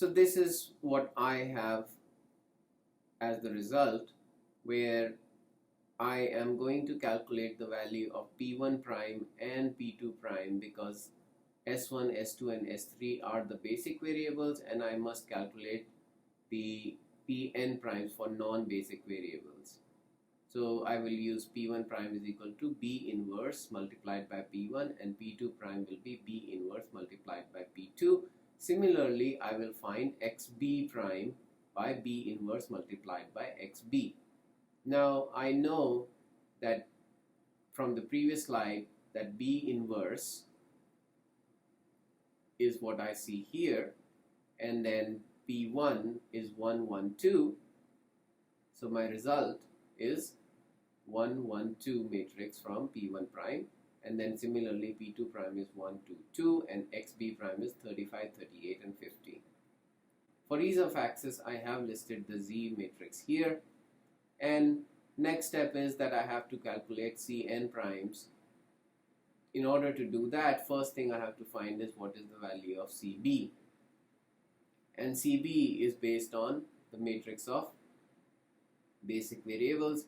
So this is what I have as the result, where I am going to calculate the value of P1 prime and P2 prime, because S1, S2 and S3 are the basic variables, and I must calculate the Pn primes for non-basic variables. So I will use P1 prime is equal to B inverse multiplied by P1, and P2 prime will be B inverse multiplied by P2. Similarly, I will find XB prime by B inverse multiplied by XB. Now I know that from the previous slide that B inverse is what I see here, and then P1 is 1, 1, 2. So my result is 1, 1, 2 matrix from P1 prime, and then similarly P2 prime is 1, 2, 2, and XB prime is 35, 38 and 50. For ease of access, I have listed the Z matrix here, and next step is that I have to calculate Cn primes. In order to do that, first thing I have to find is what is the value of Cb, and Cb is based on the matrix of basic variables.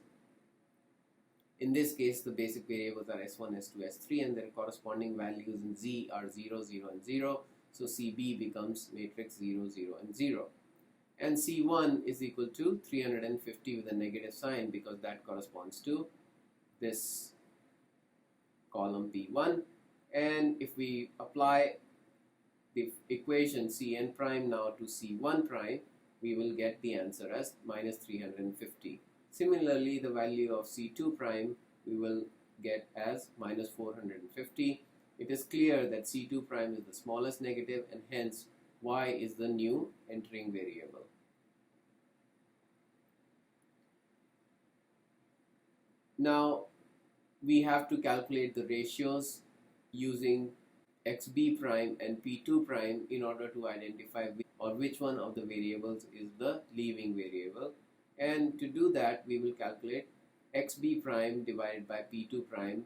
In this case, the basic variables are S1, S2, S3, and their corresponding values in Z are 0, 0 and 0. So Cb becomes matrix 0, 0 and 0. And C1 is equal to 350 with a negative sign, because that corresponds to this column P1. And if we apply the equation Cn prime now to C1 prime, we will get the answer as minus 350. Similarly, the value of C2 prime we will get as minus 450. It is clear that C2 prime is the smallest negative, and hence y is the new entering variable. Now we have to calculate the ratios using XB prime and P2 prime in order to identify which one of the variables is the leaving variable. And to do that, we will calculate XB prime divided by P2 prime,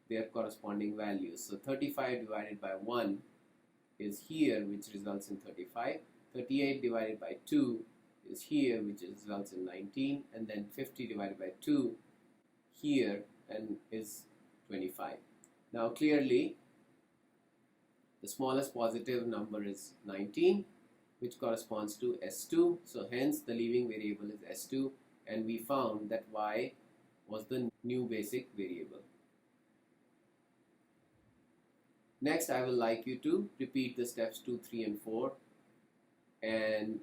their corresponding values. So 35 divided by 1 is here, which results in 35. 38 divided by 2 is here, which results in 19. And then 50 divided by 2 here and is 25. Now clearly the smallest positive number is 19, which corresponds to S2. So hence the leaving variable is S2, and we found that y was the new basic variable. Next, I will like you to repeat the steps 2, 3 and 4 and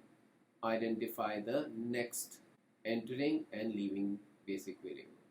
identify the next entering and leaving basic variable.